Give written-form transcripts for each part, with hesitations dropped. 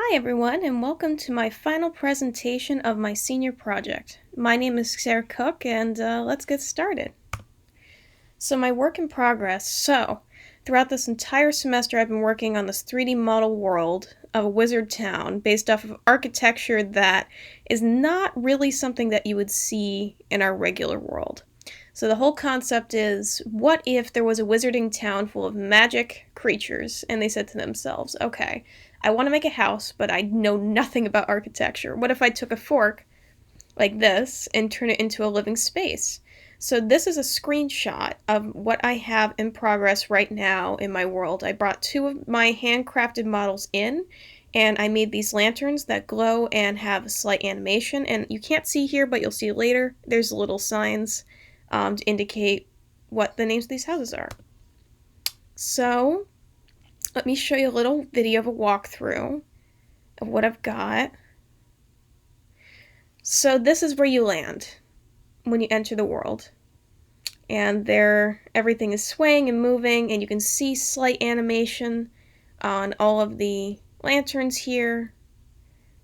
Hi everyone, and welcome to my final presentation of my senior project. My name is Sara Cook, and let's get started. So my work in progress. Throughout this entire semester I've been working on this 3D model world of a wizard town based off of architecture that is not really something that you would see in our regular world. So the whole concept is, what if there was a wizarding town full of magic creatures, and they said to themselves, okay, I want to make a house, but I know nothing about architecture. What if I took a fork like this and turn it into a living space? So this is a screenshot of what I have in progress right now in my world. I brought two of my handcrafted models in, and I made these lanterns that glow and have a slight animation. And you can't see here, but you'll see later, there's little signs to indicate what the names of these houses are. So let me show you a little video of a walkthrough of what I've got. So this is where you land when you enter the world. And there, everything is swaying and moving, and you can see slight animation on all of the lanterns here.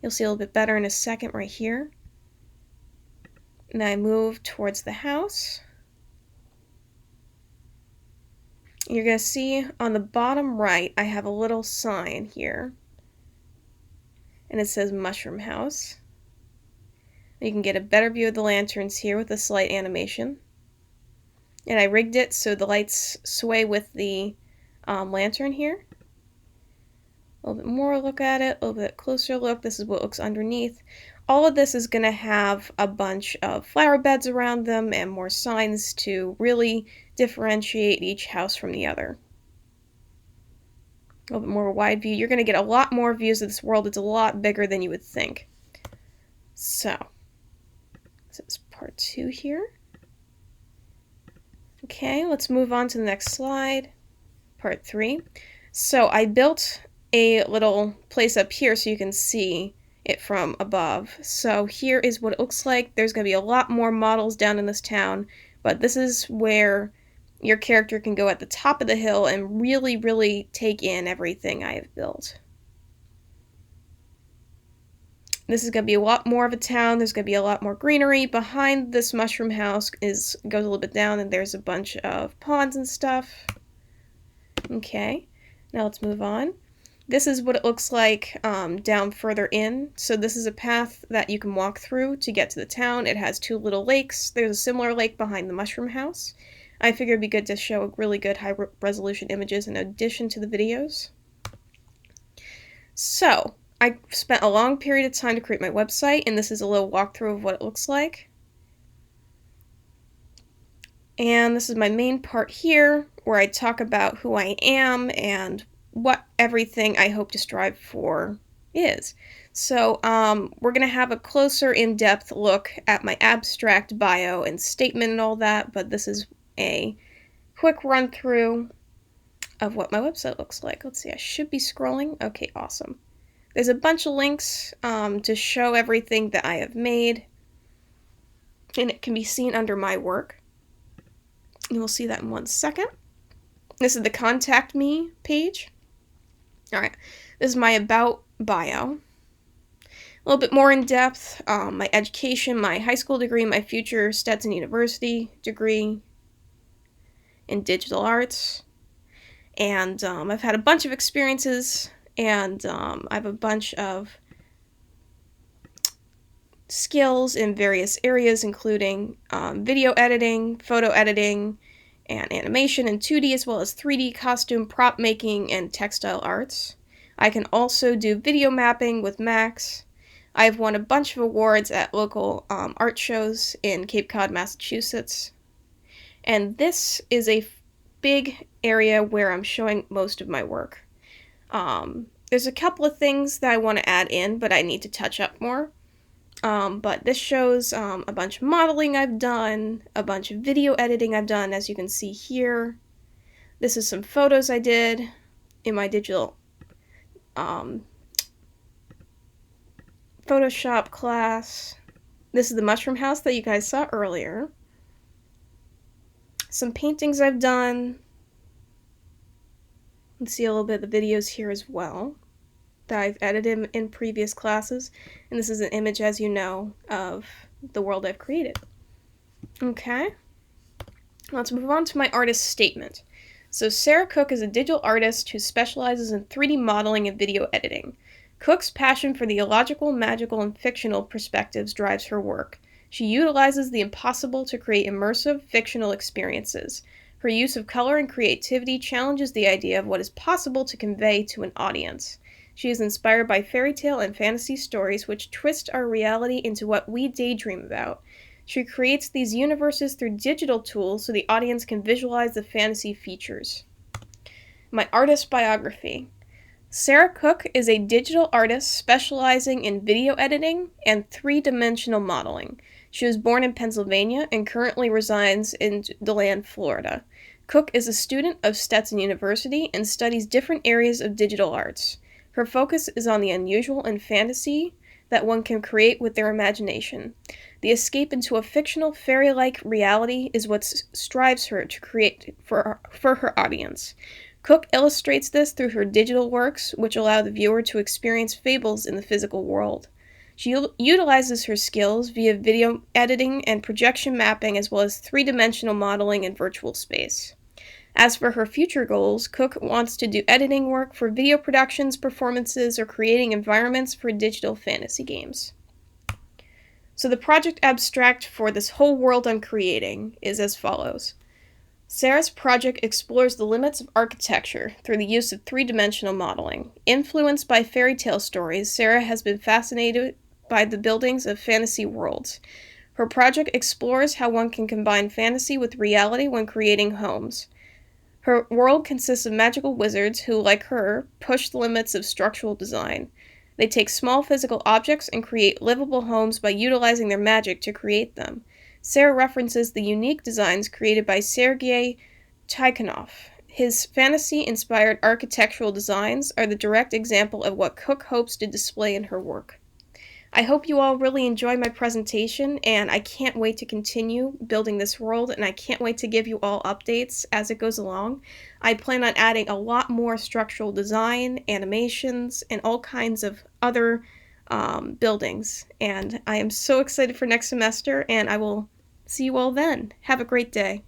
You'll see a little bit better in a second right here. And I move towards the house. You're going to see on the bottom right, I have a little sign here. And it says Mushroom House. You can get a better view of the lanterns here with a slight animation. And I rigged it so the lights sway with the lantern here. A little bit more look at it, a little bit closer look. This is what looks underneath. All of this is going to have a bunch of flower beds around them and more signs to really differentiate each house from the other. A little bit more wide view. You're going to get a lot more views of this world. It's a lot bigger than you would think. So this is part 2 here. Okay, let's move on to the next slide. Part 3. So I built a little place up here so you can see it from above. So here is what it looks like. There's going to be a lot more models down in this town, but this is where your character can go at the top of the hill and really, really take in everything I have built. This is going to be a lot more of a town. There's going to be a lot more greenery. Behind this mushroom house goes a little bit down, and there's a bunch of ponds and stuff. Okay, now let's move on. This is what it looks like down further in. So this is a path that you can walk through to get to the town. It has 2 little lakes. There's a similar lake behind the mushroom house. I figured it'd be good to show really good high-resolution images in addition to the videos. So I spent a long period of time to create my website, and this is a little walkthrough of what it looks like. And this is my main part here, where I talk about who I am and what everything I hope to strive for is. So we're going to have a closer in-depth look at my abstract bio and statement and all that, but this is a quick run-through of what my website looks like. Let's see, I should be scrolling. Okay, awesome. There's a bunch of links to show everything that I have made, and it can be seen under my work. And we'll see that in 1 second. This is the Contact Me page. Alright, this is my About bio. A little bit more in depth, my education, my high school degree, my future Stetson University degree in digital arts. And I've had a bunch of experiences, and I have a bunch of skills in various areas, including video editing, photo editing, and animation in 2D as well as 3D costume prop making and textile arts. I can also do video mapping with Max. I've won a bunch of awards at local art shows in Cape Cod, Massachusetts. And this is a big area where I'm showing most of my work. There's a couple of things that I want to add in, but I need to touch up more. But this shows a bunch of modeling I've done, a bunch of video editing I've done, as you can see here. This is some photos I did in my digital Photoshop class. This is the mushroom house that you guys saw earlier. Some paintings I've done. You can see a little bit of the videos here as well. that I've edited in previous classes, and this is an image, as you know, of the world I've created. Okay, let's move on to my artist statement. So Sara Cook is a digital artist who specializes in 3D modeling and video editing. Cook's passion for the illogical, magical, and fictional perspectives drives her work. She utilizes the impossible to create immersive, fictional experiences. Her use of color and creativity challenges the idea of what is possible to convey to an audience. She is inspired by fairy tale and fantasy stories which twist our reality into what we daydream about. She creates these universes through digital tools so the audience can visualize the fantasy features. My artist biography. Sara Cook is a digital artist specializing in video editing and three-dimensional modeling. She was born in Pennsylvania and currently resides in DeLand, Florida. Cook is a student of Stetson University and studies different areas of digital arts. Her focus is on the unusual and fantasy that one can create with their imagination. The escape into a fictional, fairy-like reality is what strives her to create for her audience. Cook illustrates this through her digital works, which allow the viewer to experience fables in the physical world. She utilizes her skills via video editing and projection mapping, as well as three-dimensional modeling in virtual space. As for her future goals, Cook wants to do editing work for video productions, performances, or creating environments for digital fantasy games. So the project abstract for this whole world I'm creating is as follows. Sara's project explores the limits of architecture through the use of three-dimensional modeling. Influenced by fairy tale stories, Sara has been fascinated by the buildings of fantasy worlds. Her project explores how one can combine fantasy with reality when creating homes. Her world consists of magical wizards who, like her, push the limits of structural design. They take small physical objects and create livable homes by utilizing their magic to create them. Sara references the unique designs created by Sergei Tikhonov. His fantasy-inspired architectural designs are the direct example of what Cook hopes to display in her work. I hope you all really enjoyed my presentation, and I can't wait to continue building this world, and I can't wait to give you all updates as it goes along. I plan on adding a lot more structural design, animations, and all kinds of other buildings, and I am so excited for next semester, and I will see you all then. Have a great day.